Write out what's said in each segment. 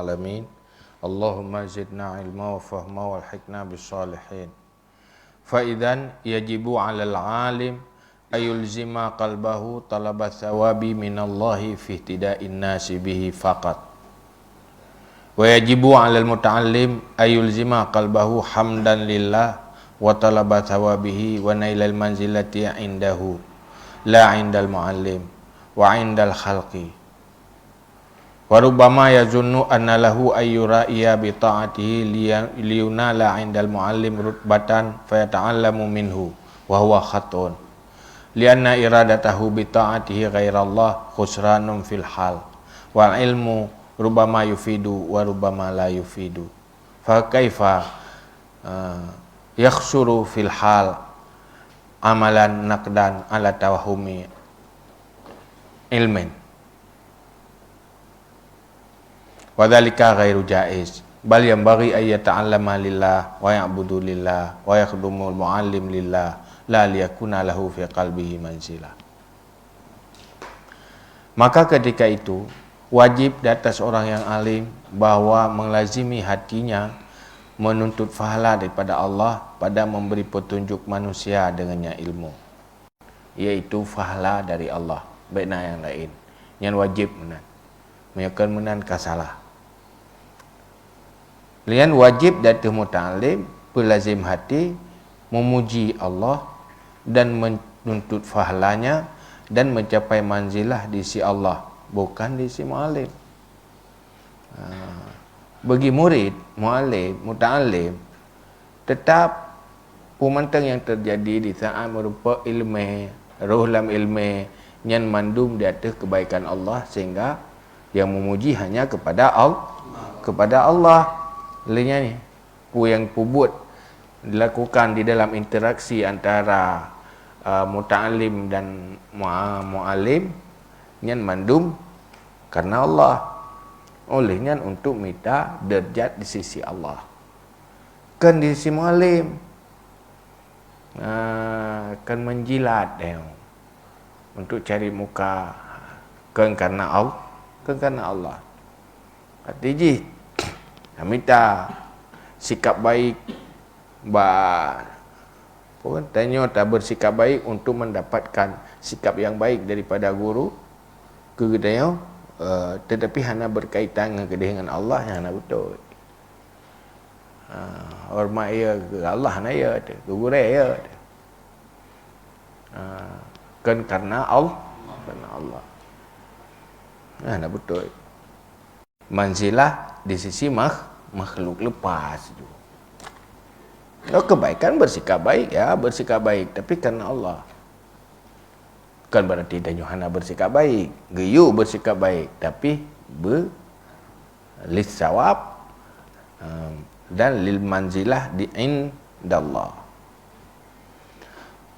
alamin. Allahumma zidna ilma wa fahma wal hikna bis salihin. Fa idzan yajibu 'alal 'alim ayulzima qalbahu talaba thawabi minallahi fi ihtida'in nasi bihi faqat. Wa yajibu 'alal muta'allim ayulzima qalbahu hamdan lillah wa talaba thawabihi wa nailal manzilati 'indahu la 'indal mu'allim wa 'indal khalqi. Wa rubbama yazunnu anna lahu ayyura'iya bi ta'atihi liyunala 'indal mu'allim rutbatan fayata'allamu minhu wa huwa khatun lianna iradatahu bi ta'atihi ghairallah khusranun fil hal wal ilmu rubbama yufidu wa rubbama la yufidu fa kaifa yakhsuru fil hal amalan naqdan ala tawahumi ilmin wa dzalika ghairu jaiz bal yanbaghi ay yata'allama lillah wa ya'budu lillah wa yakhdumul muallim lillah la liyakuna lahu fi qalbihi manzilah. Maka ketika itu wajib di atas orang yang alim bahwa melazimi hatinya menuntut pahala daripada Allah pada memberi petunjuk manusia dengannya ilmu, yaitu pahala dari Allah baikna yang lain yang wajib menan menyakan menan kasalah. Lian wajib datu muta'alim pelazim hati memuji Allah dan menuntut pahalanya dan mencapai manzilah di sisi Allah, bukan di sisi mu'alim. Bagi murid, mu'alim, muta'alim, tetap pemantang yang terjadi di saat merupa ilmu, roh dalam ilmu yang mandum di atas kebaikan Allah sehingga yang memuji hanya kepada Allah. Lainnya ni, yang pubut dilakukan di dalam interaksi antara muta'alim dan mu'alim yang mandum karena Allah, olehnya untuk minta derajat di sisi Allah. Kan di sisi mu'alim kan menjilat dia untuk cari muka kan karena Allah. Artinya minta sikap baik tanya tak bersikap baik untuk mendapatkan sikap yang baik daripada guru kedaya tetapi hanya berkaitan dengan Allah yang hanya betul. Hormat ia ke Allah hanya ia ke guru ia kan karena Allah hanya betul. Manzilah di sisi makhluk lepas itu. Kebaikan bersikap baik tapi karena Allah. Kan berarti dan Yohana bersikap baik, geyu bersikap baik tapi lisawab dan lil manzilah di indallah.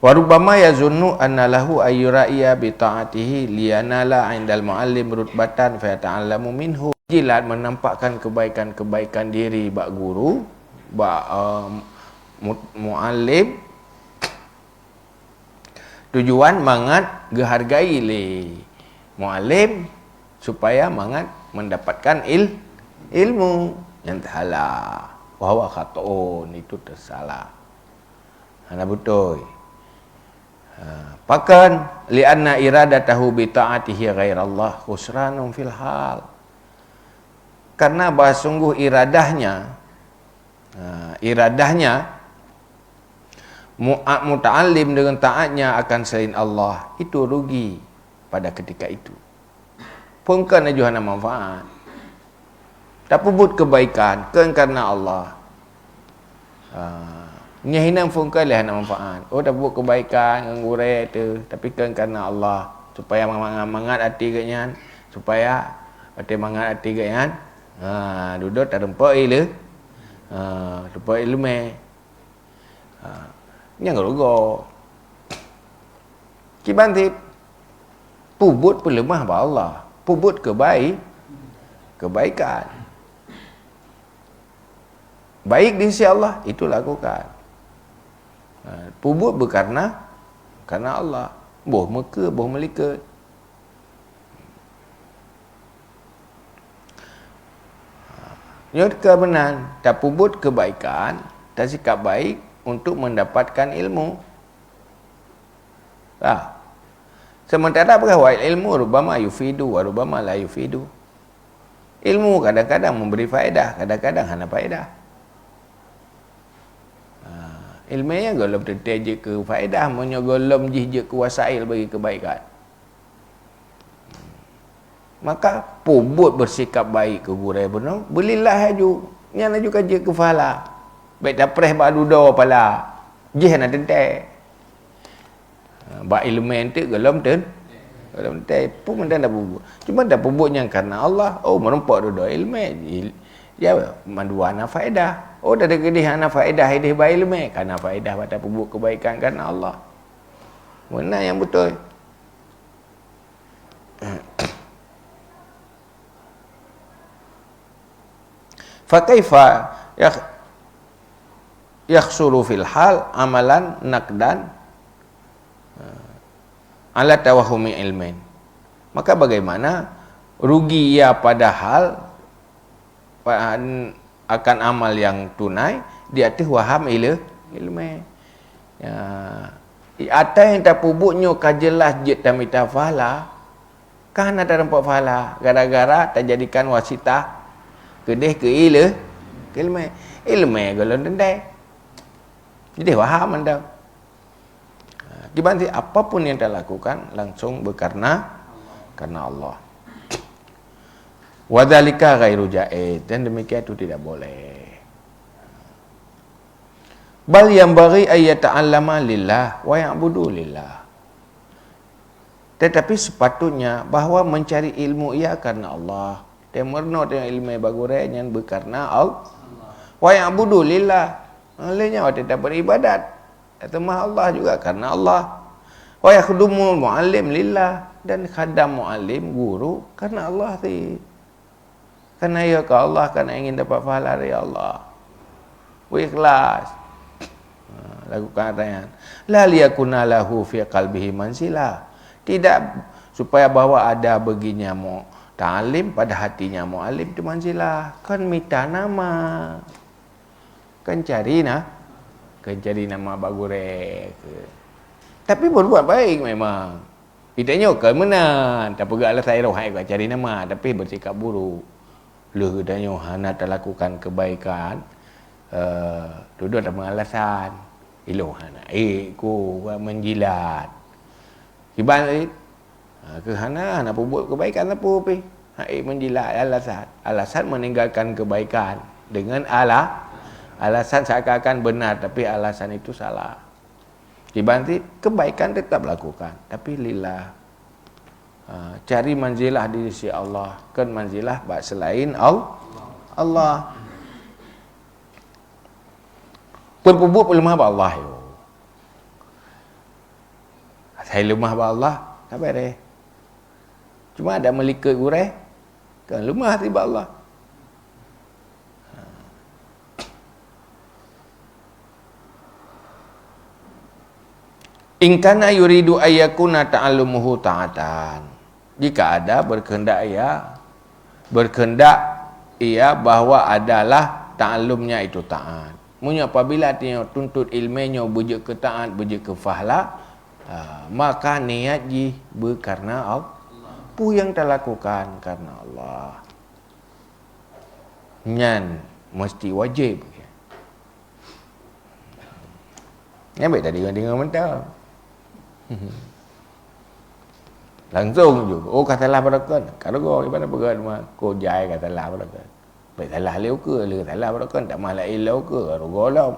Wa rubbama yazunnu anna lahu ayyura'iya bi ta'atihi liyanala 'indal muallim rutbatan fa yata'allamu minhu. Jilat menampakkan kebaikan-kebaikan diri bak guru, bak muallim, tujuan mangat gehargai le muallim supaya mangat mendapatkan ilmu yang salah, bahwa khata'un itu tersalah. Hana betul. Pakan li'anna iradatahu bi ta'atihi ghairallah khusranun fil hal. Karena sungguh iradahnya muta'alim dengan taatnya akan selain Allah itu rugi pada ketika itu. Pun kan juhana manfaat. Tak pubut kebaikan kan karena Allah. Nyahinang pun kan leh manfaat. Oh tak pubut kebaikan ngure tu tapi kan karena Allah supaya mangat hati katnya supaya hati mangat hati katnya. Duduk tak rempak ilu rempak ilmu yang gerugo kibantit pubut pelemah ba Allah pubut kebaikan baik di sisi Allah itu lakukan. Pubut karena Allah boh Mekah boh Melika. Nyo kebenaran, tak pubut kebaikan, tak sikap baik untuk mendapatkan ilmu. Sementara bahawa ilmu rubama yufidu wa rubama la yufidu. Ilmu kadang-kadang memberi faedah, kadang-kadang hana faedah. Ilmunya golom tetek je ke faedah, monyo golom je ke wasail bagi kebaikan. Maka pubut bersikap baik ke gurai benar, belilah haju, nyana juga je ke fala. Baik dah preh ba dudo pala. Je nak tetek. Ba ilmu ente golom ten. Golom tetek pun mendan dah pubut. Cuma dah pubutnya karena Allah. Oh merempak dudo ilmu. Ya mandua ana faedah. Oh dah gede ana faedah hidup ba ilmu. Karena faedah pada pubut kebaikan karena Allah. Mana yang betul? Fakaifa yakhsuru fil hal amalan naqdan ala tawahumi ilmin. Maka bagaimana rugi ia padahal akan amal yang tunai di atas waham ilmu. Ya, atas yang tak pubuknya kajelas je tamita fala. Kan ada rempak fala gara-gara tak jadikan wasitah kedeh ke ilmu golong dendai. Jadi faham anda. Dibanti apapun yang anda lakukan langsung berkarena karena Allah. Wadzalika ghairu jaiz, dan demikian itu tidak boleh. Bal yang bagi ayat ta'allama lillah wa ya'budu lillah. Tetapi sepatutnya bahawa mencari ilmu ia karena Allah. Dia merno dengan ilmu bagure yang berkarena Allah. Wa ya'budu lillah. Olehnya tidak beribadat. Itu mah Allah juga karena Allah. Wa yakhdumu muallim lillah, dan khadam muallim guru karena Allah sih. Karena ia ke Allah, karena ingin dapat pahala dari Allah. Wa ikhlas. Lakukan artian. La liyakuna lahu fi qalbihi manzilah. Tidak supaya bahawa ada baginya mu ta'alim pada hatinya mu'alim itu manzilah. Kan minta nama. Kan cari nama bagure. Tapi berbuat baik memang. Pitanya ke mana? Tak pegaklah saya rohai kau cari nama, tapi bersikap buruk. Lu katanya hana tak lakukan kebaikan. Duduk tak mengalasan. Ilu hana ku menjilat. Ibarat kehana nak buat kebaikan apa pi? Menjilat alasan meninggalkan kebaikan dengan alasan seakan-akan benar, tapi alasan itu salah. Dibanti kebaikan tetap lakukan, tapi lillah. Cari manzilah di sisi Allah, kan manzilah selain Allah. Pun lemah ba Allah yo. Saya lemah ba Allah, tak boleh. Cuma ada melikat gurai, kan lemah tiba Allah. In kana yuridu ayyakuna ta'allumuhu ta'atan. Jika ada berkehendak ia bahwa adalah ta'allumnya itu taat. Munya apabila dia tuntut ilmunya berje ke taat, berje ke fahla, maka niat ji berkarena Allah. Apa yang tak lakukan karena Allah. Nyan mesti wajib. Yang baik tadi dengan mental. Langsung juga. Oh katalah pada kan. Kalau kau gimana pegang mah kau jai katalah pada kan. Baik salah leu ke, le salah pada kan tak malah ilau ke, rogolam.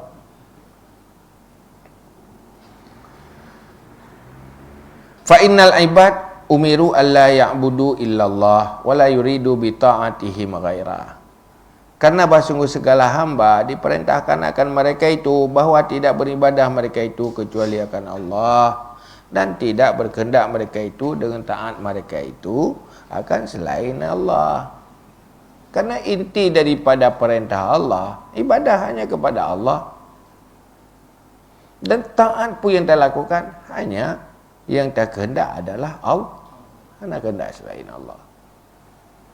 Fa innal ibad umiru alla ya'budu illallah wa la yuridu bi ta'atihi ghaira. Karena sungguh segala hamba diperintahkan akan mereka itu bahawa tidak beribadah mereka itu kecuali akan Allah, dan tidak berkehendak mereka itu dengan taat mereka itu akan selain Allah. Karena inti daripada perintah Allah, ibadah hanya kepada Allah. Dan taat pun yang tak lakukan hanya yang tak kehendak adalah Allah. Hanya kehendak selain Allah.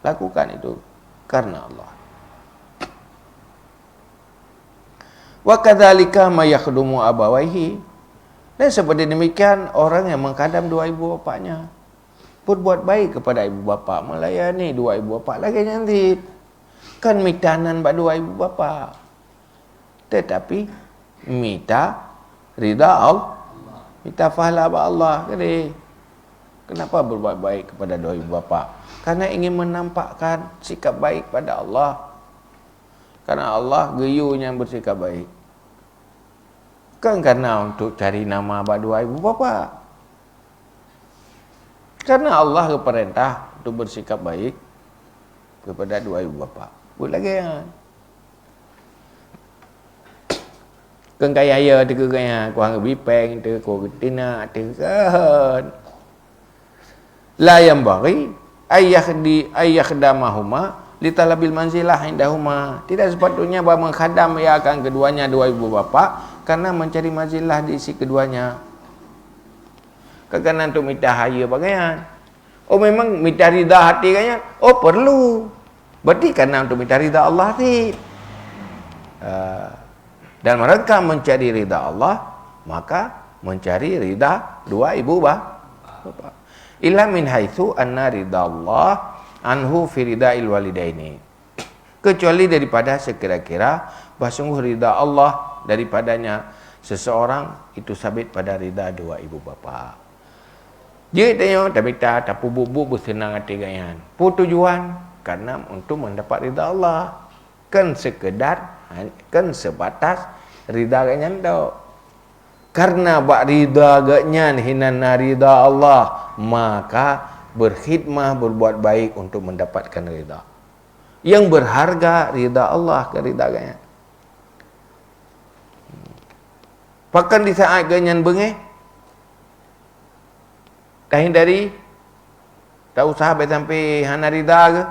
Lakukan itu karena Allah. Wa kadzalika may yakhdumu abawaihi. Dan seperti demikian orang yang mengkadam dua ibu bapaknya. Berbuat baik kepada ibu bapa, melayani dua ibu bapa lagi nanti. Kan mitanan bak dua ibu bapa. Tetapi minta ridha Allah. Minta pahala bak Allah. Kenapa berbuat baik kepada dua ibu bapa? Karena ingin menampakkan sikap baik pada Allah. Karena Allah geyunya bersikap baik. Kan karena untuk cari nama bak dua ibu bapa. Karena Allah keperintah untuk bersikap baik kepada dua ibu bapa. Buat lagi ya. Kan kaya tu kaya kuang bipeng tu ko tina tu kan. La yang bagi ayyakhdamahuma litalabil manzilah indahuma. Tidak sepatutnya bahawa menghadam ia akan keduanya dua ibu bapa karena mencari manzilah di isi keduanya. Kerana untuk minta haya bagaian. Oh memang minta ridha hati kaya. Oh perlu. Berarti kerana untuk minta ridha Allah hati. Dan mereka mencari ridha Allah, maka mencari ridha dua ibu bapa. Illa min haitsu anna ridha Allah anhu fi rida'il walidaini. Kecuali daripada sekira-kira bahawa sungguh ridha Allah daripadanya seseorang itu sabit pada ridha dua ibu bapa. Dia tengok tapi tak bubu bersenang hati gayan. Pu tujuan karena untuk mendapat ridha Allah. Kan sekedar kan sebatas ridha gayan tau. Karena bak ridha gayan hinana ridha Allah, maka berkhidmah, berbuat baik untuk mendapatkan ridha. Yang berharga ridha Allah ke ridha gayan. Bahkan di saat ganyan bengeh, tahin dari tak usah sampai hana ridha ke,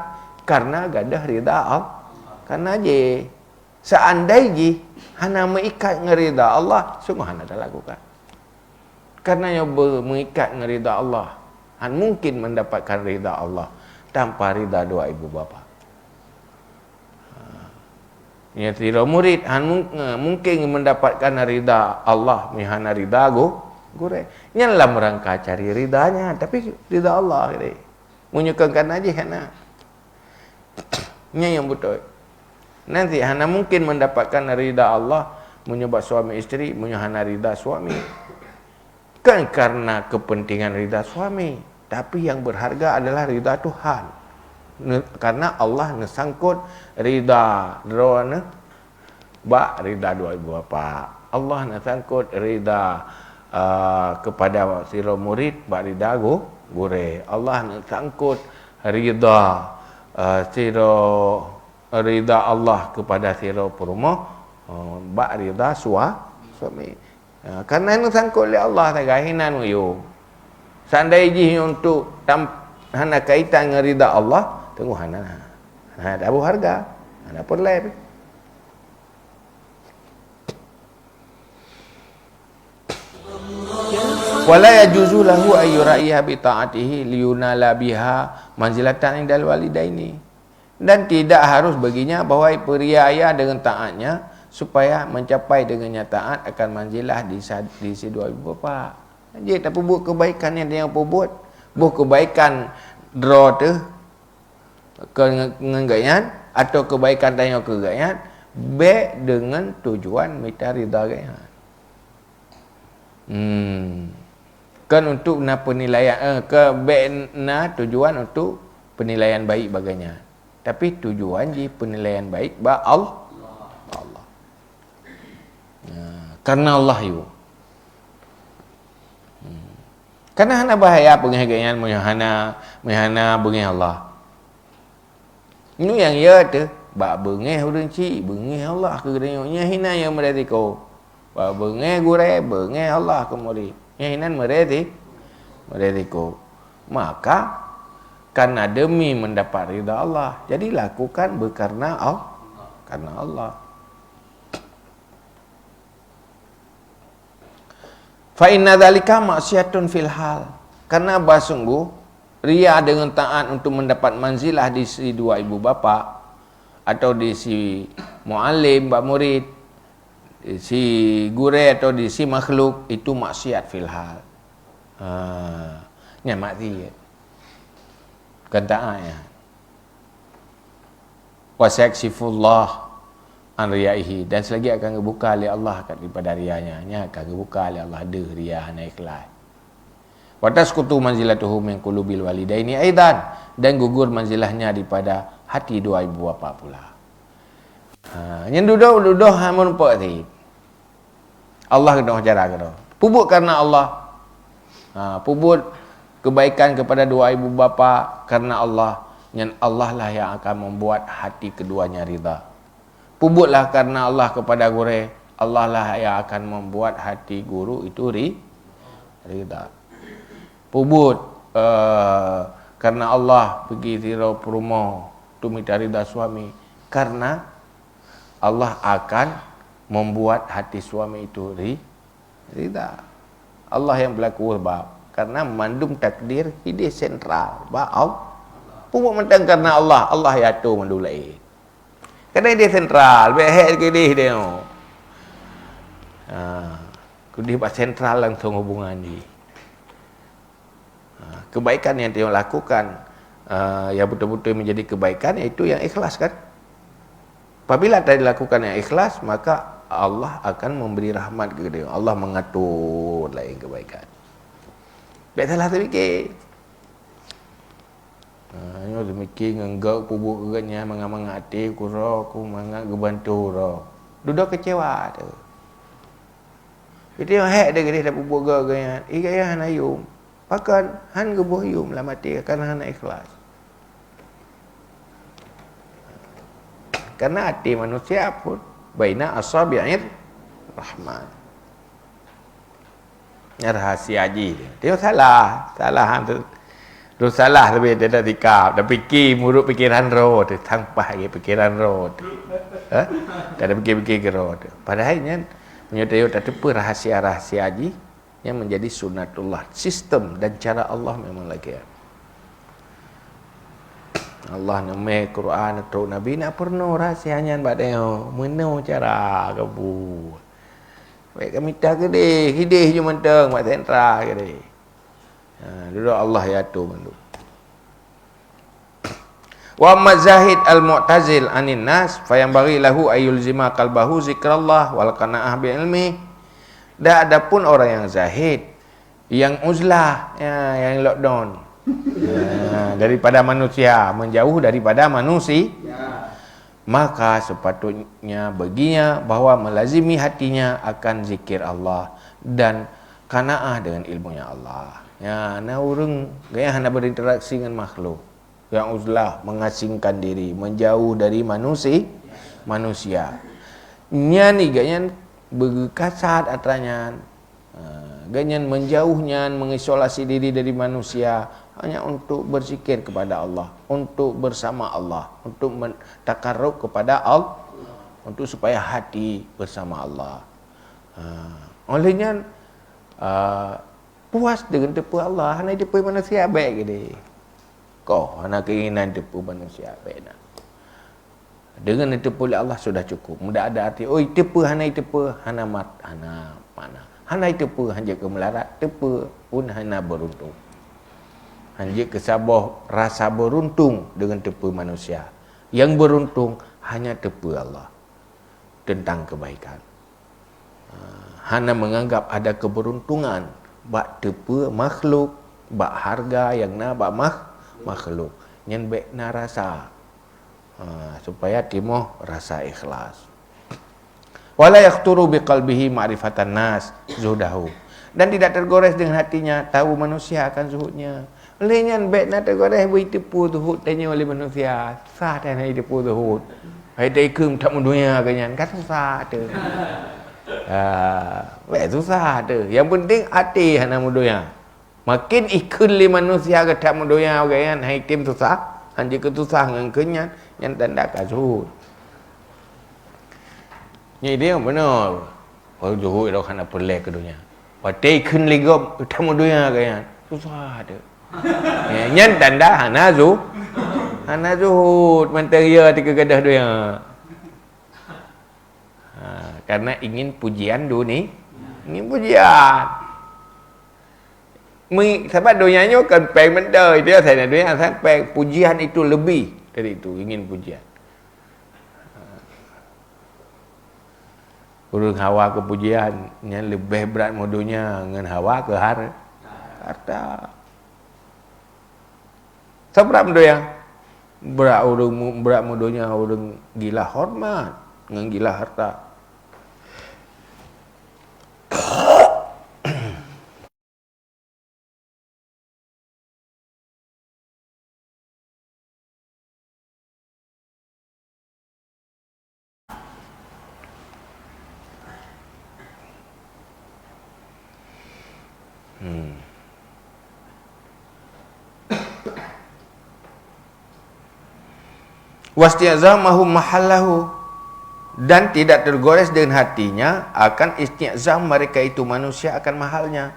karena gadah ridha Allah. Karena je seandai je hana mengikat ngerida Allah, sungguh hana dah lakukan. Karena yang mengikat ngerida Allah, han mungkin mendapatkan ridha Allah tanpa ridha dua ibu bapa. Ya tidak murid han mungkin mendapatkan ridha Allah mihana ridha gore. Nyalah merangka cari ridanya, tapi ridha Allah ni. Menyukakan aja hana. Nya yang betul. Nanti hana mungkin mendapatkan ridha Allah menyebab suami isteri menyahana ridha suami. Kan karena kepentingan ridha suami, tapi yang berharga adalah ridha Tuhan. Karena Allah nesangkut ridha drone bak ridha dua ibu bapa. Allah nesangkut ridha kepada siro murid bak ridha gure. Allah nesangkut ridha siro ridha Allah kepada siro perumoh bak ridha suami. Karena ini sangkut oleh Allah tagahinan yo. Sandai ji untuk hana kaitan dengan ridha Allah, tunggu hana. Hana ada harga, hana perlai. Wala yajuzu lahu ayyura'iha bi ta'atihi liyunala biha manzilatan indal walidaini. Dan tidak harus baginya bahawa periaya dengan taatnya supaya mencapai dengannya taat akan manzilah di si dua ibu bapa. Dia tak buat kebaikan yang dia buat kebaikan draw tu kenggayan atau kebaikan tanya kegayan baik dengan tujuan minta ridha gayan. Kan untuk penilaian ke baik tujuan untuk penilaian baik bagainya. Tapi tujuan je penilaian baik ba Allah. Karena Allah you. Karena hana bahaya penghargaan menghana bengih Allah. Ini yang ya tu bak bengih urang ci bengih Allah ke gedenya hina yang meretiko. Bak bengih gure bengih Allah kemuri. Yang hinan meretiko. Maka karena demi mendapat ridha Allah, jadi lakukan berkarena Allah. Karena Allah. Fa inna dzalika maksiatun fil hal. Karena sungguh ria dengan taat untuk mendapat manzilah di si dua ibu bapa atau di si muallim bak murid si gure atau di si makhluk itu maksiat fil hal. Nya maksiat. Kata ayat. Wasaksifullah an riyaihi, dan selagi akan kebuka oleh Allah daripada rianya, akan kebuka oleh Allah ada riya hana ikhlas. Wa tasqutu manzilatuhu min qulubil walidaini aidan, dan gugur manzilahnya daripada hati dua ibu bapa pula. Yang duduk hamun pak ti. Allah kena cara kena. Puput karena Allah. Puput kebaikan kepada dua ibu bapa karena Allah. Yang Allah lah yang akan membuat hati keduanya rida. Puputlah karena Allah kepada guru. Allah lah yang akan membuat hati guru itu rida. Puput karena Allah pergi tirau rumah tu minta rida suami, karena Allah akan membuat hati suami itu rida. Allah yang berlaku sebab karena mandum takdir ide sentral ba pupuk mentang karena Allah ya tu mandulai. Karena dia sentral, behek ke dia. Kudi pak sentral langsung hubungan ni. Kebaikan yang dia lakukan yang betul-betul menjadi kebaikan, iaitu yang ikhlas kan. Apabila tadi dilakukan yang ikhlas, maka Allah akan memberi rahmat kepada dia. Allah mengatur lain kebaikan. Tak salah terfikir. Ini terfikir ngenggak pubuk kegatnya mengam-mengam hati kurang aku mangak gebantu ro. Duduk kecewa tu. Dia hak dia gede dah pubuk gaganya. Igaya han ayum. Pakan han gebuh yum lah mati kerana han ikhlas. Karena hati manusia pun baina asabi'ir rahman. Ini rahasia haji. Dia salah tu. Terus salah tapi dia dah dikap, dah fikir muruk pikiran roh tu, tanpa lagi pikiran roh tu. Tak ada fikir-fikir ke roh tu. Padahalnya menyatakan tak tepa rahasia-rahasia haji yang menjadi sunatullah, sistem dan cara Allah memang lagi. Allah nama Quran atau Nabi nak pernah rahsianya badai menau cara kabur. Baik kami tak gede, hidih je mentang mak sentra gede. Dulu Allah ya tu mandu. Wa mazahid al-mu'tazil anin nas fayambaghi lahu ayulzima qalbahu zikrallah wal qanaah bi ilmi. Dan adapun orang yang zahid, yang uzlah, yang lockdown. Daripada manusia, menjauh daripada manusia, maka sepatutnya baginya bahawa melazimi hatinya akan zikir Allah dan qanaah dengan ilmunya Allah. Ya, ana urang gaya hana berinteraksi dengan makhluk. Yang uzlah, mengasingkan diri, menjauh dari manusia. Nya ni gaya berkasat atranya. Gaya menjauhnya, mengisolasi diri dari manusia hanya untuk berzikir kepada Allah, untuk bersama Allah, untuk takarrub kepada Allah, untuk supaya hati bersama Allah. Olehnya puas dengan tipu Allah, hanya tipu manusia baik gede. Kau hanya keinginan tipu manusia baik nak. Dengan tipu oleh Allah sudah cukup. Mudah ada arti, oi tipu hanya tipu, hanya mana. Hanya tipu hanya ke melarat, tipu pun hanya beruntung. Hanya kesabah rasa beruntung dengan tipu manusia. Yang beruntung hanya tipu Allah tentang kebaikan. Hanya menganggap ada keberuntungan bak tipu makhluk, bak harga yang bak makhluk. Yang baik rasa. Supaya timoh rasa ikhlas. Wala yaqturu biqalbihi ma'rifatan nas zuhdahu. Dan tidak tergores dengan hatinya tahu manusia akan zuhudnya. Olehnya baik nak tergores beri tipu zuhud tanya oleh manusia. Sah dan hai tipu zuhud. Hai tak ikum tak mendunia kanyan kan susah tu. Baik susah tu. Yang penting hati hana mendunia. Makin ikut li manusia ke tak mendunia kanyan hai tim susah. Hanya ketusah dengan kenyan yang tanda zuhud. Ni dia benar. Kalau zuhud dah kena pelek ke dunia. Patai kun ligop tamu dunia kan. Susah ada. Yang tanda hana zuhud menteria tiga gadah dunia. Karena ingin pujian dunia. Ingin pujian. Sebab dunianya kan peng benda. Dia saya nak dunia sampai pujian itu lebih dari itu. Ingin pujian. Urang hawa ke pujian yang lebih berat modonya dengan hawa ke harta. Sebab benda yang berat modonya orang gila hormat dengan gila harta. Wasti'zamahu mahallahu, dan tidak tergores dengan hatinya akan isti'zam mereka itu manusia akan mahalnya.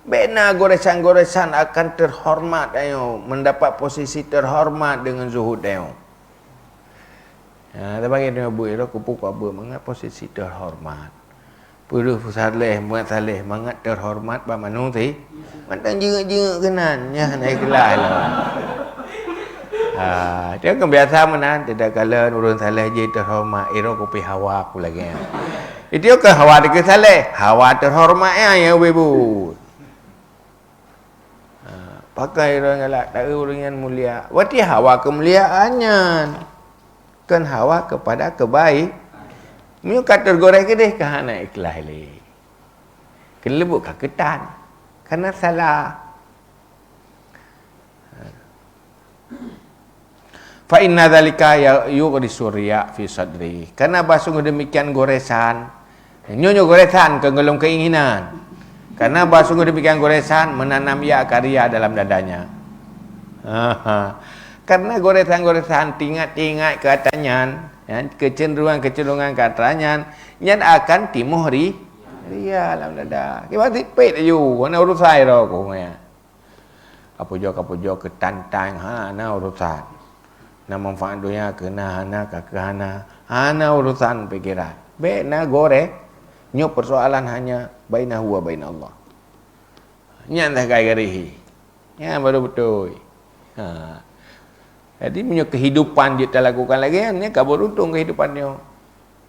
Bena goresan-goresan akan terhormat ayo, mendapat posisi terhormat dengan zuhud ayo. Ya, bagi dia bu ira kupuk apa mangat posisi terhormat. Puruh saleh, muat saleh mangat terhormat ba manu ti. Mantang jenguk-jenguk kenan nya naik kelas lah. Dia kebiasaan mana tidak kala urun saleh je terhormat ira kopi hawa aku lagi. Itu ke hawa dekat saleh, hawa terhormat ya ibu. Pakai orang galak tak orang yang mulia. Wati hawa kemuliaannya. Kan hawa kepada kebaik. Mu kata goreng ke deh kahana ikhlas le. Kelebuk kaketan. Karena salah. Fa inna dzalika yughrisu riya fi sadri. Karena sungguh demikian goresan. Nyonyo goresan kenggelung keinginan. Karena sungguh demikian goresan menanam ya karya dalam dadanya. Karena goresan-goresan tingat-tingat katanya, ya, kecenderungan-kecenderungan katanya yang akan timuh ria dalam dada. Kita tipit aja, mana urusan ro ko ya. Kapujo ketantang na urusan. Na manfaat dunia kena hana hana urusan pikiran. Be na gore nyo persoalan hanya bainahu wa bain Allah. Nyan dah kai garihi. Ya baru betul. Jadi punya kehidupan dia tak lakukan lagi kan ni kabur untung kehidupan dia.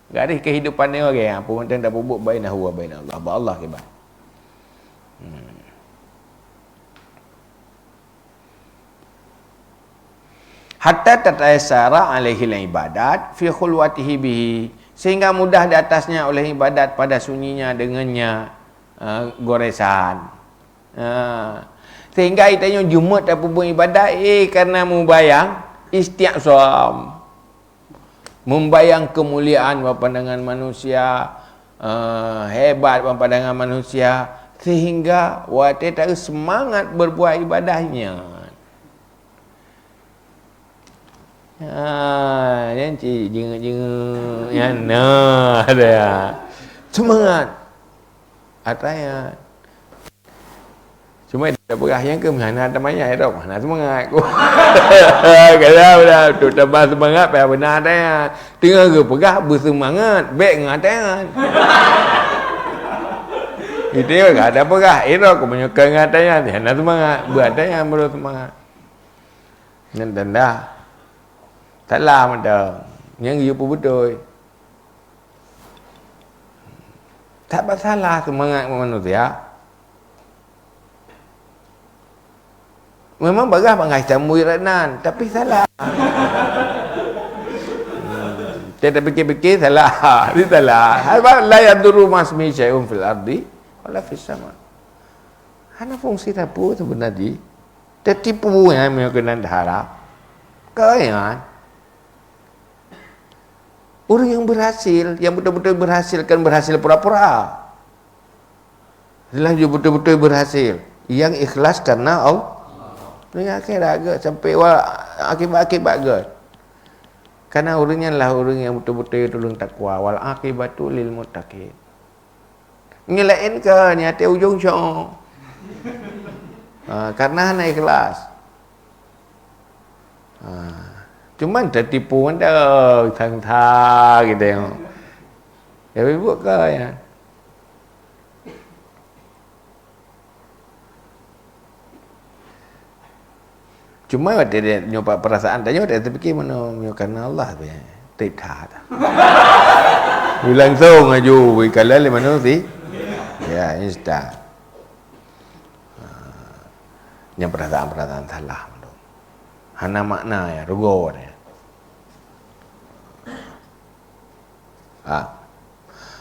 Garis kehidupan dia lagi apa pun tak bubuk bainahu wa bain Allah. Ba Allah ke ba. Hatta tataysara alaihi ibadat fi khulwatihi bihi, sehingga mudah di atasnya oleh ibadat pada sunyinya dengannya goresan. Sehingga itanya Jumaat tak pun ibadat karena membayang istiqsam, membayang kemuliaan pandangan manusia, hebat pandangan manusia, sehingga wate tak semangat berbuat ibadahnya. Yang cik jenguk-jenguk yang ada semangat ataya. Cuma dia berah yang ke mana ada maya dah mana semangat aku. Kalau dah tu tambah semangat pada benar dia. Tengah ke pegah bersemangat, baik ngatan. Itu enggak ada pegah, itu aku menyukai ngatanya, dia nak semangat, buat dia baru semangat. Dan dah salah macam yang you pun betul. Tak masalah semangat manusia. Memang bagah bangai camui renan, tapi salah. Kita fikir-fikir salah. Ini salah. Hal la yadurru masmi syai'un fil ardi wala fis sama. Hana fungsi tapu sebenarnya. Tertipu yang kena harap. Kaya orang yang berhasil, yang betul-betul berhasil kan berhasil pura-pura. Adalah dia betul-betul berhasil. Yang ikhlas karena Allah. Dunia akhirat agak sampai akibat-akibat agak. Karena orangnya lah orang yang betul-betul tolong takwa. Wal akibatu lil muttaqin. Ngelain ke ni hati ujung syok. Karena hanya ikhlas. Cuma tertipu anda tang-tang gitu. Ya buat kau ya. Cuma dia nyoba perasaan tanya dia terfikir mana karena Allah tu ya. Tidak. Langsung aja kalau le mana sih? Ya, instan. Yang perasaan-perasaan salah. Hana makna ya, rugo ya.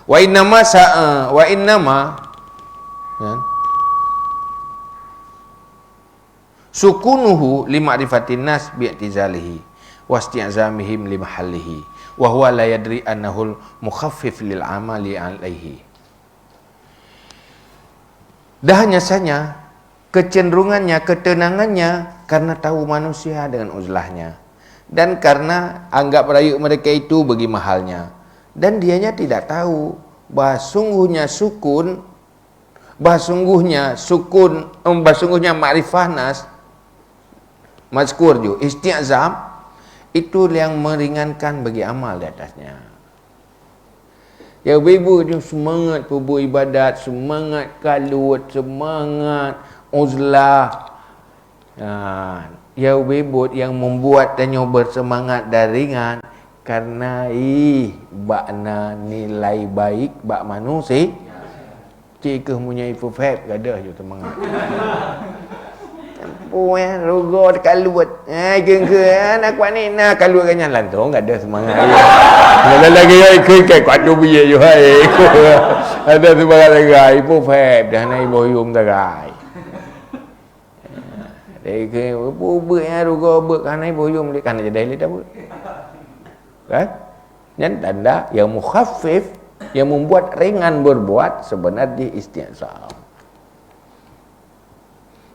Wa innama kan? Sukunuhu lima'rifatin nas bi'tizalihi wasti'zamihim limahallihi wa huwa la yadri annahu mukhaffif lil amali alaihi. Dah hanya saja kecenderungannya, ketenangannya karena tahu manusia dengan uzlahnya dan karena anggap rayu mereka itu bagi mahalnya, dan dianya tidak tahu bahawa sungguhnya ma'rifah nas mazkur ju isti'zam itu yang meringankan bagi amal di atasnya. Ya ibu tu semangat berbuat ibadat, semangat kalut, semangat uzlah. Ya ibu yang membuat tanya bersemangat dan ringan karena bakna nilai baik bak manusia. Cik punya ifu fab gadah je semangat. Rogo kalut. Nak kuat ni nak kalut kan lantung enggak ada semangat. Kalau lagi ke kuat tu biye je hai. Ada semangat lagi ifu fab dah nai boyum tagai. Dek bu rogo kan nai boyum dia kan jadi le dah bu. Kan? Yang tanda yang mukhaffif yang membuat ringan berbuat sebenarnya isti'zam.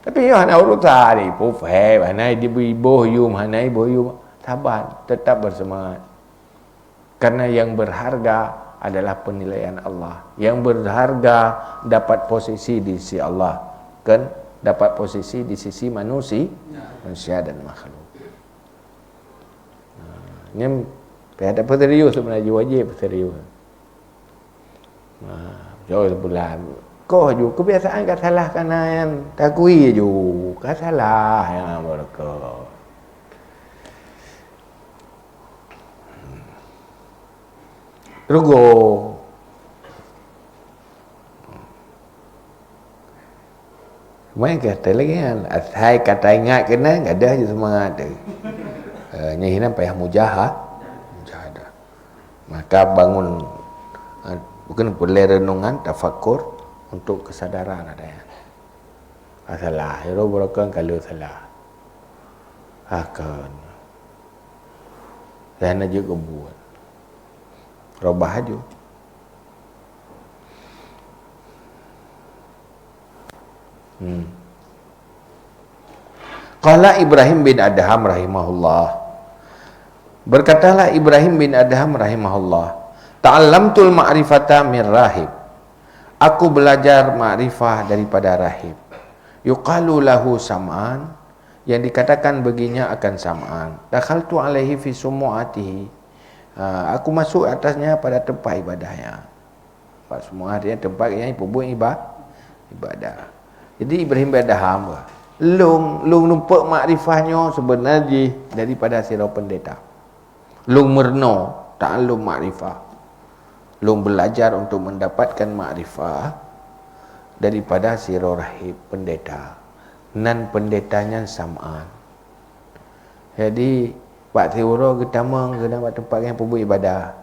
Tapi hana urusan ni pufai, hana ibu yum, hana ibu yum, sabar, tetap bersemangat. Karena yang berharga adalah penilaian Allah. Yang berharga dapat posisi di sisi Allah, kan? Dapat posisi di sisi manusia dan makhluk. Ini ada serius sebenarnya wajib serius. Jauh sebulan. Kau juga kebiasaan kat salah kanan takui juga kat salah yang mereka. Rugo. Mai kata lagi kan, asai kata ingat kena enggak ada je semangat tu. Nyahinan payah mujahadah. Maka bangun bukan boleh renungan tafakur untuk kesadaran ada yang salah hero berokon kalau salah akan dan juga buat robah aja. Qala Ibrahim bin Adham rahimahullah, berkatalah Ibrahim bin Adham rahimahullah, ta'allamtul ma'rifata min rahib, aku belajar ma'rifah daripada rahib. Yuqalu lahu sam'an, yang dikatakan baginya akan sam'an. Dakhaltu alaihi fi sumu'atihi, aku masuk atasnya pada tempat ibadahnya. Tempat sumu'at dia tempat yang berbuat ibadah. Jadi Ibrahim bin Adham long numpak ma'rifahnya sebenarnya daripada sirah pendeta. Long merno ta'allum ma'rifah. Long belajar untuk mendapatkan makrifah daripada sirah rahib pendeta. Nan pendetanya sam'an. Jadi Pak Tiwara ketama kena buat tempat yang perbuat ibadah.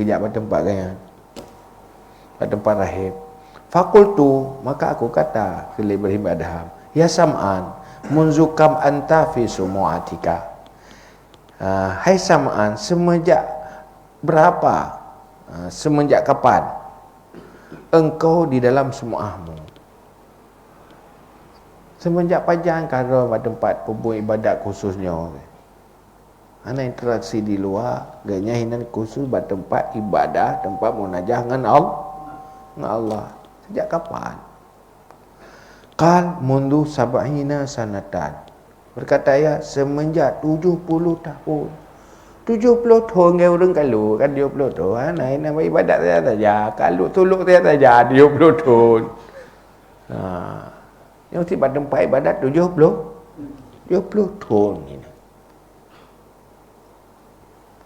Kejap buat tempat kan. Buat tempat rahib. Fakultu, maka aku kata ke Ibrahim Adham, ya sam'an, munzukam anta fi sumu'atika. Hai sam'an, semenjak berapa? Semenjak kapan engkau di dalam sumu'ahmu? Semenjak panjang kalau pada tempat perbuat ibadat khususnya. Ana interaksi di luar, ganya hinan khusus pada tempat ibadah, tempat munajah dengan Allah. Sejak kapan? Qal mundu sab'ina sanatan. Berkata ya, semenjak 70 tahun. 70 tahun ke orang kalau kan 70 tahun nama ibadat saya saja kalau tolok saya saja 70 tahun yang si pada tempat ibadat 70 tahun ini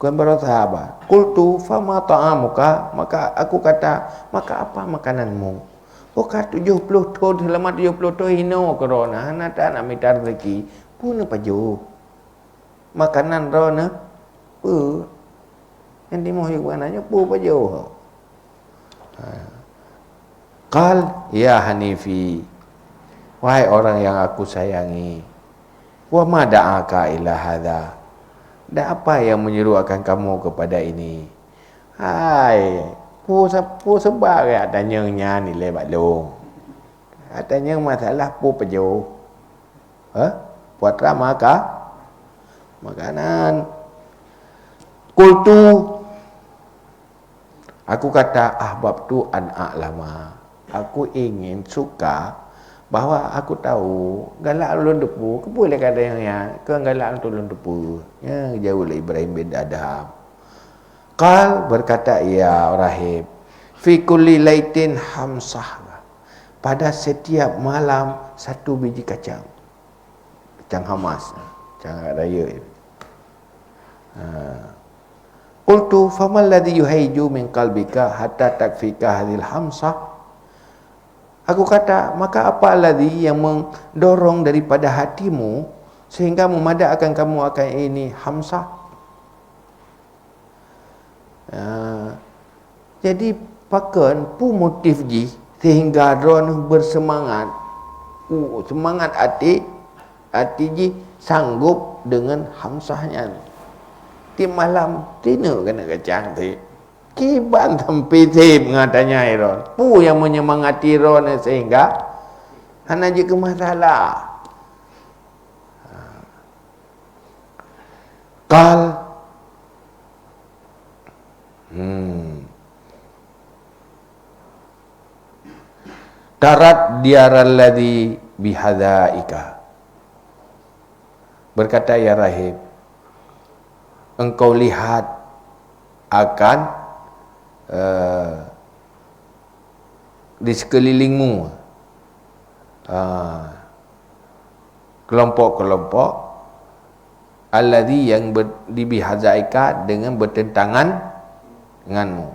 bukan bersahabat qultu fama ta'amuka maka aku kata maka apa makananmu kata 70 tahun selama 70 tahun hino corona nak tak nak minta rezeki pun paju makanan rona yang dimohon maknanya apa jauh. Qal ya Hanifi, wahai orang yang aku sayangi, wa ma da'aka ila hadza, dan apa yang menyeruakan kamu kepada ini? Hai, pu sebab ya tanya nya nilai baklong. Katanya masalah pu pejo. Buat ramakah makanan. Qultu, aku kata ahbab tu an a'lama, aku ingin suka bahawa aku tahu galak ulun depu ke boleh kata yang ke galak ulun depu ya jauh lah Ibrahim bin Adham. Qal berkata ya rahib fi kulli laitin hamsah, pada setiap malam satu biji kacang hamas, kacang raya. Qultu famal ladzi yuhaiju min qalbika hatta takfika hadhil hamsah. Aku kata, maka apa ladzi yang mendorong daripada hatimu sehingga memadakkan kamu akan ini hamsah? Jadi pakan pu motif ji sehingga ron bersemangat. Semangat hati ji sanggup dengan hamsahnya. Di malam tino kena kacang ti kiban sampai tip ngatanya iron pu yang menyemangati ron sehingga hana je ke masalah. Qal tarat diaral ladzi bihadaika, berkata ya rahib, engkau lihat akan di sekelilingmu kelompok-kelompok alladhi yang dibihazaika dengan bertentangan denganmu.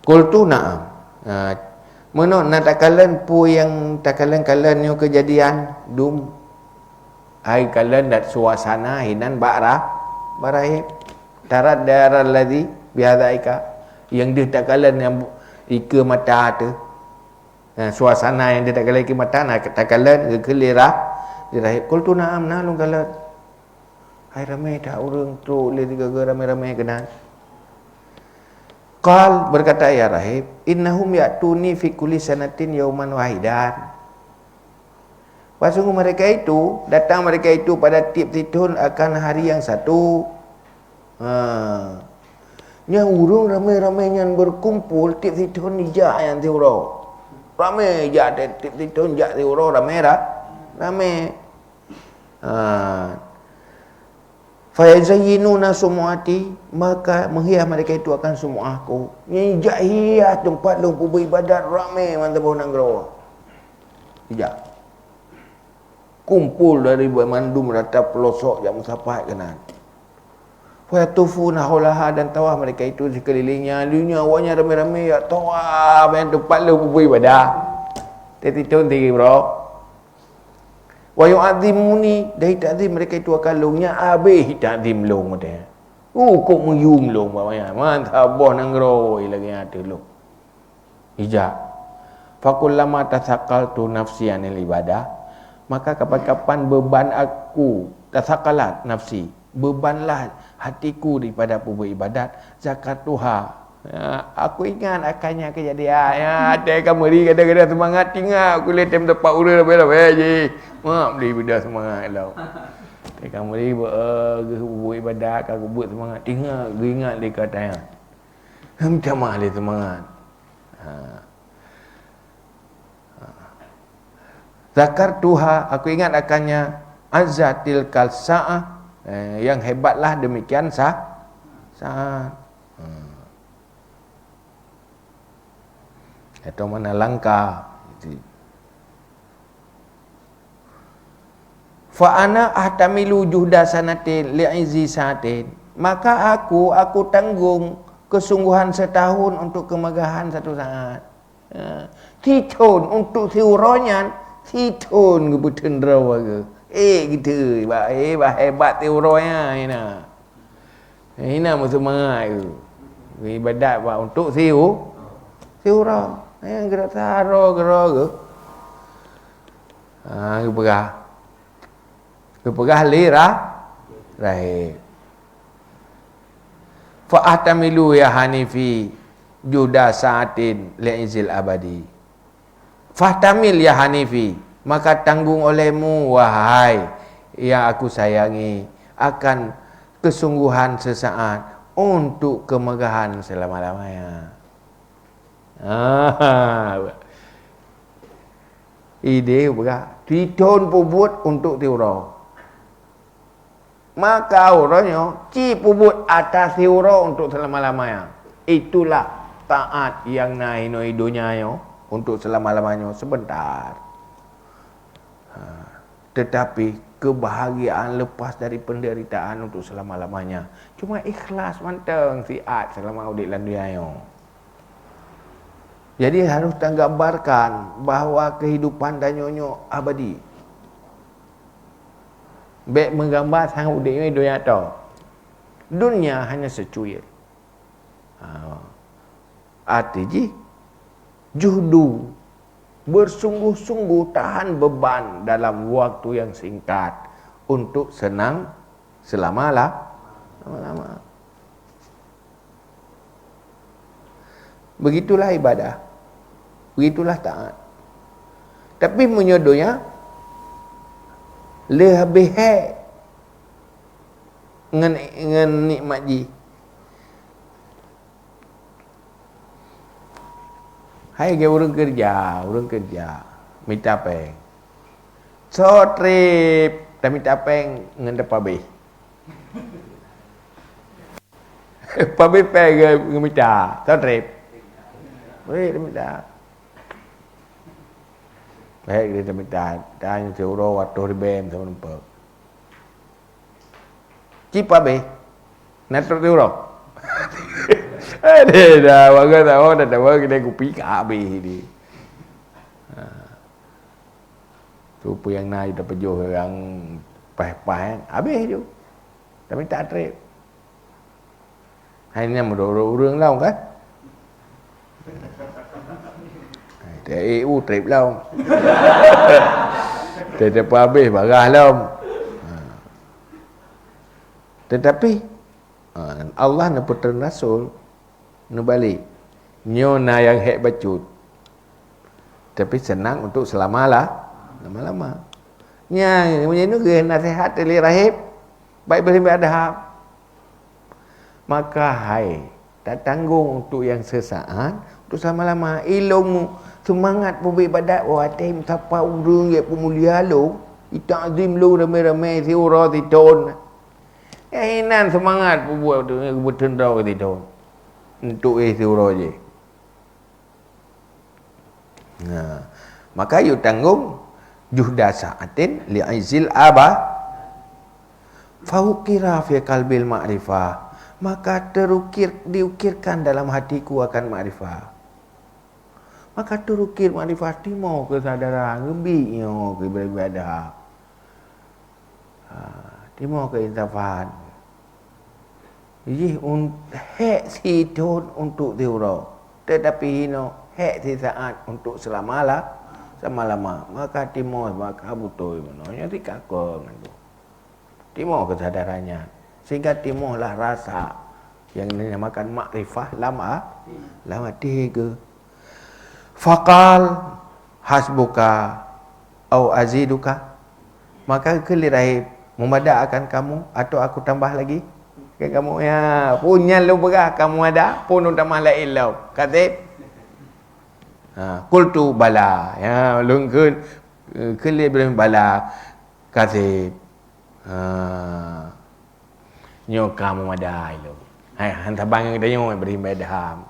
Qultu na'am. Menurut nak takalan pu yang takalan-kalan yang kejadian dum ai kalan dat suasana hinan barahib tarat daral ladzi bihadaika yang dia takalan yang ika mata tu suasana yang dia takalan ika mata nak takalan ke lirah dirahib qultu na'am nalung kalan ai ramai tak urang tu le tiga ramai-ramai kenal. Qal berkata ya rahib innahum ya'tuni fi kulli sanatin yauman wahidan. Sungguh mereka itu datang mereka itu pada tiap-tiap tahun akan hari yang satu. Nya urang ramai-ramai yang berkumpul tiap-tiap tahun ijak yang tiurau. Ramai ijak tiap-tiap tahun ijak tiurau ramai ramai. Fayazayyinuna sumuati, maka menghias mereka itu akan sumuahku. Ni hias tempat lu beribadat ramai mantap nang gerawa. Hijak. Kumpul dari mandum rata pelosok yang musapat kanan. Fayatufuna haulaha, dan tawaf mereka itu sekelilingnya. Dunia awaknya ramai-ramai ya tawaf yang tempat lu beribadat. Tetitun tinggi bro. Wa yu'adzimuni, dari ta'zim mereka itu akan lungnya habis ta'zim lung dia. Kok meyum lung bawanya. Mantap boh nang groi lagi ada lung. Ijak. Fakullama tasaqaltu nafsi anil ibadah, maka kapan-kapan beban aku tasaqalat nafsi, bebanlah hatiku daripada beribadat, zakatuha. Aku ingat akannya kejadian ya ada kamari kadang-kadang semangat tinggal aku lihat tempat urang lebih je mak beli benda semangat lau kamari buat ibadat aku buat semangat tinggal ingat dia katanya macam mana dia semangat Zakartuha, aku ingat akannya, azzatil kalsa'ah, yang hebatlah demikian saat. Atau mana langkah. Fa ana ahtamilu juhda sanatin li'izi sa'atin. Maka aku tanggung kesungguhan setahun untuk kemegahan satu saat. Titun untuk tiuronyan, titun ke betendra ke. Gitu, bah hebat tiuronya ina. Ina mesti semangat ke. Ibadat bah untuk tiuro. Yang gerak taro ke. Kepegah rahim. Fa'atamilu ya Hanifi juda sa'atin li'izil abadi. Fahtamil ya Hanifi, maka tanggung olehmu wahai yang aku sayangi akan kesungguhan sesaat untuk kemegahan selama-lamanya. Ide berah titun pubut untuk tiuro. Maka orangnya ci pubut atas tiuro untuk selama-lamanya. Itulah taat yang naik dunia untuk selama-lamanya sebentar. Tetapi kebahagiaan lepas dari penderitaan untuk selama-lamanya. Cuma ikhlas manteng siat selama udik lan dunia. Jadi harus tergambarkan bahawa kehidupan dan nyonyo abadi. Baik menggambar sang udik ni dunia tu. Dunia hanya secuil. Arti juhdu bersungguh-sungguh tahan beban dalam waktu yang singkat untuk senang selama-lama. Begitulah ibadah. Begitulah taat. Tapi menyodohnya lebih dengan nikmat ji. Hai ke orang kerja minta peng. So trip tak minta peng dengan depan be. Pabe peng ke minta, so trip. Boleh minta. Baik dia minta, tanya seuro waktu ribem sama nampak. Cipa be, nato seuro. Dah, bagai tahu dah tahu kita kopi kabe ni. Tu yang naik dapat jual yang pah-pah, habis tu. Tapi tak trip. Hanya mendorong lah kan? EU trip lah. Tidak habis barah lah. Tetapi Allah nak putar Rasul nak balik. Nyona yang hek bacut. Tapi senang untuk lama-lama. Nya macam ni ke nasihat dari rahib. Baik beribadah. Maka hai tak tanggung untuk yang sesaat, untuk selama-lama. Ilmu semangat beribadat watim tapa urung ya pemulia lu itazim lu ramai-ramai siura titon. Inan semangat buat tu betenda titon. Untuk siura je. Nah, maka you tanggung juhda sa'atin li'izil aba fauqira fi qalbil ma'rifah. Maka diukirkan dalam hatiku akan ma'rifah. Maka terukir makrifat timo kesadaran lebihnya ke beribadah. Timo ke intafan. Jadi hek situn untuk diurau. Tetapi hino hek si saat untuk selama-lama. Maka timo maka betul menanya tidak kau tu. Timo kesadarannya. Sehingga timo lah rasa yang dinamakan makrifah lama tiga. Faqal hasbuka au aziduka. Maka kelirahib memadak akan kamu atau aku tambah lagi ke kamu ya punya lu berah kamu ada pun tambah lain lau kata qultu bala ya lungkeun Kelih Ibrahim bala kasih nyo kamu madai lo. Hai hantar bang dah nyo Ibrahim badam.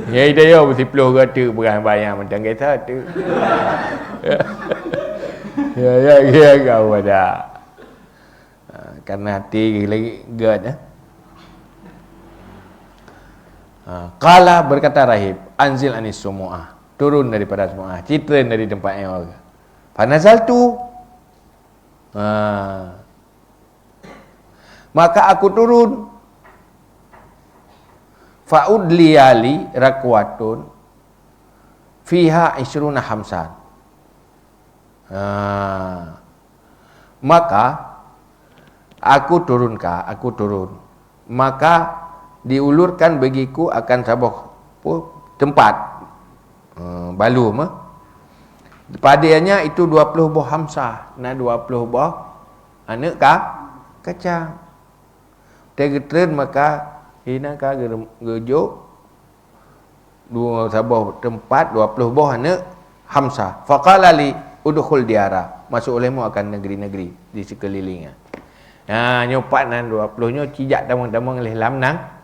Ya ida yo bersipuluh kata berang bayang macam kata tu. Ya kau ada. Karena hati lagi gad Qala berkata rahib, anzil anis sumu'ah, turun daripada sumu'ah, citra dari tempat yang orang. Fanazaltu, maka aku turun. Fa'udliyali rakwatun fiha isruna hamsan. Maka aku turun. Maka diulurkan bagiku akan sebuah tempat balu padanya itu 20 buah hamsah, nah 20 buah anak kacang. Tergetren maka hina ka gejuk dua sebuah tempat 20 buah anak hamsah. Faqala li udkhul diara, masuk olehmu akan negeri-negeri di sekelilingnya. Nyopat nan 20 nyo cijak tamang-tamang leh lamnang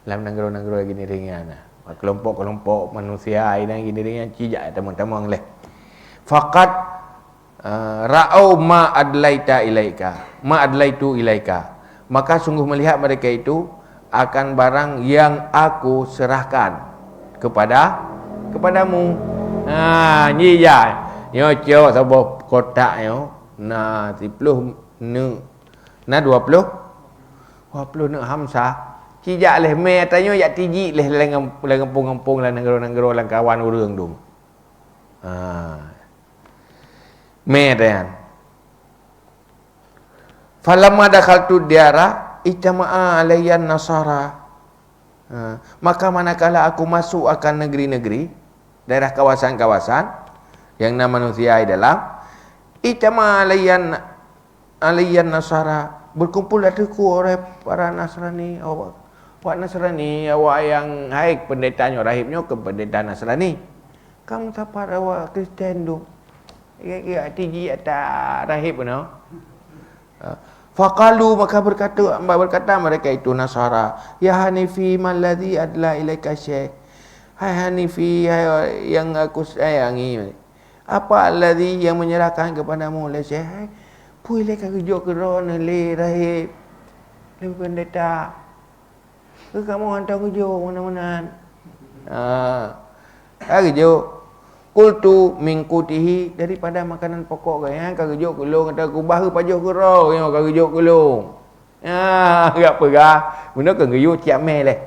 negara-negara gini ringan. Kelompok-kelompok manusia ini gini ringan cijak tamang-tamang leh. Faqat ra'au ma adlaitu ilaika. Maka sungguh melihat mereka itu akan barang yang aku serahkan kepadamu. Ni ya. Nyo cio sabo kotak nyo. Nah 30 na 20 nak hamsah. Cijak leh me atanyo yak tiji leh lengempung-empung lah negara-negara lang kawan urang dong. Me dan. Falamma dakhaltu diara ijtama'a alayyan nasara. Maka manakala aku masuk akan negeri-negeri, daerah kawasan-kawasan yang nama manusia adalah ijtama'a alayyan nasara, berkumpul dariku orang para Nasrani. Awak Nasrani, awak yang haik pendetanya rahibnya ke pendeta Nasrani. Kamu tapar awak Kristian tu. Ya tinggi atas rahib no. Faqalu maka berkata mereka itu Nasara, ya Hanifi malladhi adla ilaika syekh. Hai Hanifi, hai yang aku sayangi. Apa alladhi yang menyerahkan kepadamu oleh syekh? Puile ka gejuk kerana le rahib. Le pendeta. Ke kamu hantar gejuk mana-mana. Gejuk. Kultu mingkutihi, daripada makanan pokok gaya ka gejuk kulung kata ku bahu pajuh kero yang ka gejuk kulung. Gak pegah. Guna ke gejuk ciak me leh.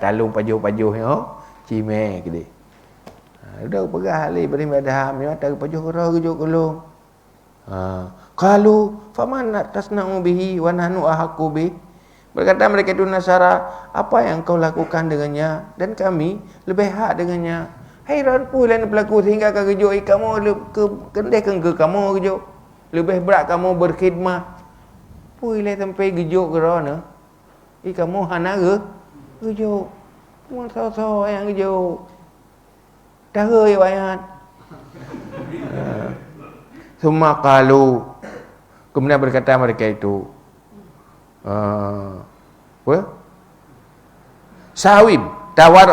Talung pajuh-pajuh yo cime gede. Udah pegah ali beri madham yo tak pajuh kero gejuk kulung. Qalu faman tasna'u bihi wa nahnu ahqqu bi. Berkata mereka itu Nasara, apa yang kau lakukan dengannya dan kami lebih hak dengannya. Hairan pula yang berlaku sehingga kau gejuk kamu kendehkan ke kamu gejuk. Lebih berat kamu berkhidmat. Pula sampai gejuk kerana kamu hana ke gejuk. Mu so yang gejuk. Dara ya wayan. Semua qalu, kemudian berkata mereka itu sawib, tawar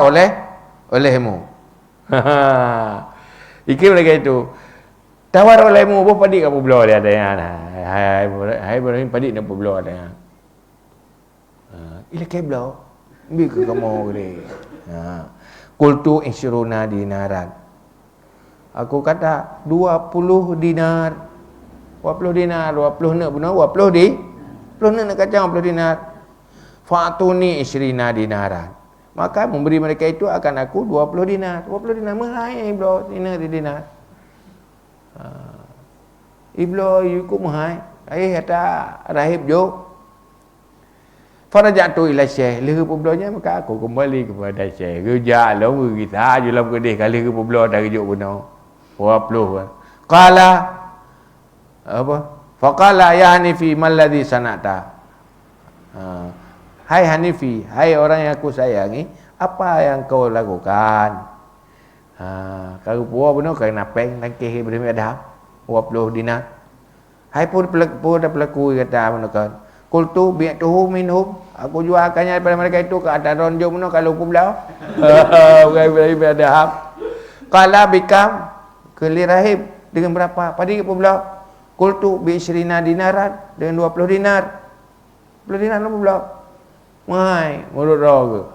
olehmu. Iki mereka itu tawar olehmu, boh padik kamu belah dia ada yang hai Ibrahim padik nak belah ada yang ila ke belah ambil ke kamu gede. Qultu isyruna dinaran, aku kata 20 dinar. 20 dinar, 20 nak benar 20 nak kacang 20 dinar. Fa'tuni isyrina dinaran. Maka memberi mereka itu akan aku 20 dinar. 20 dinar mahal bro, dinar. Iblo yuku mahal. Kata rahib jo. Farajatu ila syekh. Leher peblonya maka aku kembali kepada syekh. Rejak lah kita julam kedih kali ke peblo dah rejuk guna. 20. Qala apa? Faqala ya Hanifi malladhi sanata. Hai Hanifi, hai orang yang aku sayangi, apa yang kau lakukan? Kalau puas benar kena peng dan keh berimi ada 20 dinar. Hai pun dah pelaku kata benar kan. Qultu bi'tuhu minhum. Aku jualkannya daripada mereka itu ke atas ronjong benar kalau aku belau. Berimi ada. Qala bikam keli rahib dengan berapa? Padi ke belau. Qultu bi 20 dinaran dengan 20 dinar. 20 dinar apa belau? Mai, mulut roh.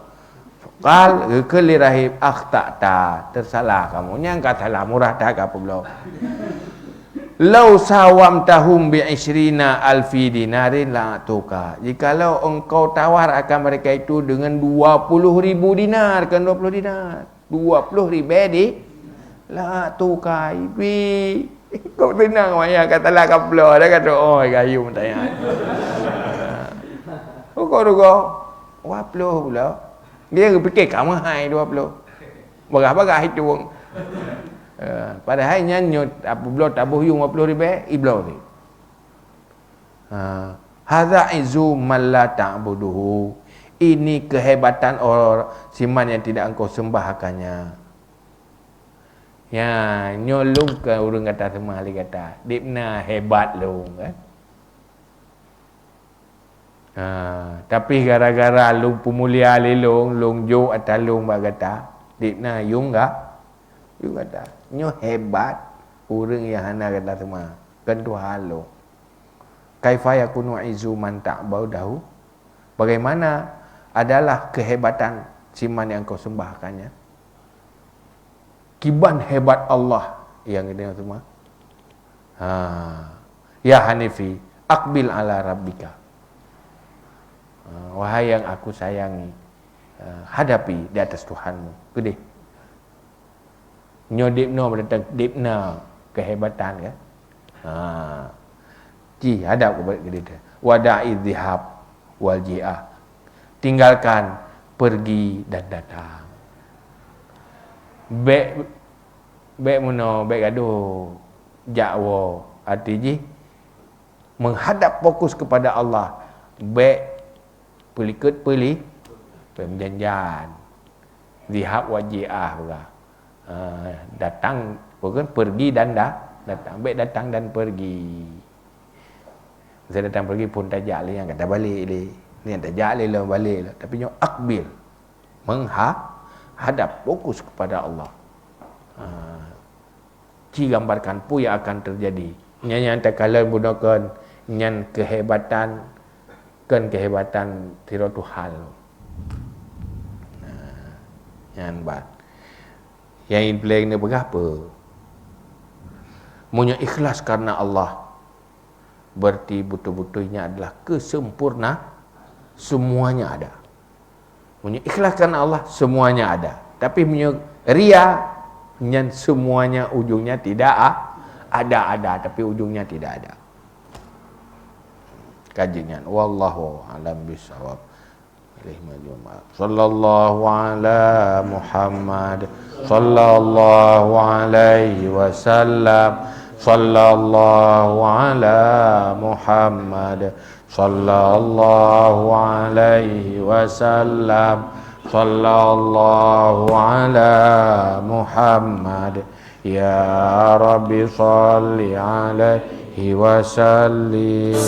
Qal keli rahib akhtata, tersalah kamu. Yang kata salah murah dah apa belau. Lau sawam tahum bi 20 alfi dinarin la tuka. Jikalau engkau tawar akan mereka itu dengan 20,000 dinar, kan 20 dinar. 20,000 di la tuka ibi. Kau tenang maya kata lah kaplo dah kata oh gayu mentaya. Kau kau 20 pula. Dia fikir kamu hai 20. Berapa itu wong. Padahal nyanyut apabila tabuh yung 20,000 iblau ni. Hadza izu man la ta'buduhu. Ini kehebatan orang siman yang tidak engkau sembahkannya. Ya, nyolong ke urang kata semua ahli kata. Dipna hebat long kan. Tapi gara-gara long pemulia long jo atau long bagata. Dipna yung enggak. Yung kata, nyo hebat orang yang hana kata semua. Kan Tuhan lo. Kaifa yakunu izu man ta'budahu? Bagaimana adalah kehebatan siman yang kau sembahkannya? Kiban hebat Allah yang ini semua. Ya Hanifi, aqbil ala rabbika. Wahai yang aku sayangi, hadapi di atas Tuhanmu. Gede. Nyodipno mendatang dipna kehebatan kan. Hadap kepada kita. Wada'i dhihab wal ji'ah. Tinggalkan pergi dan datang. Baik mana baik gaduh jakwa artinya menghadap fokus kepada Allah. Baik pelikut peli penjanjian. Dhihab wal ji'ah pula. Datang bukan pergi dan datang. Baik datang dan pergi. Saya datang pergi pun tajak lah yang kata balik ni. Ni yang tajak lah balik lah. Tapi yang akbil menghadap fokus kepada Allah. Gambarkan pun yang akan terjadi. Yang tak kalah gunakan yang kehebatan kan kehebatan tiratu hal. Yang bat. Yang implik ni berapa? Punya ikhlas karena Allah. Berarti betul-betulnya adalah kesempurna. Semuanya ada. Punya ikhlas karena Allah, semuanya ada. Tapi punya ria, yang semuanya ujungnya tidak ada. Tapi ujungnya tidak ada. Kajian. Wallahu a'lam bishawab. Sallallahu ala Muhammad sallallahu alaihi wasallam. Sallallahu ala Muhammad sallallahu alaihi wasallam. Sallallahu ala Muhammad. Ya Rabbi salli alaihi wasallim.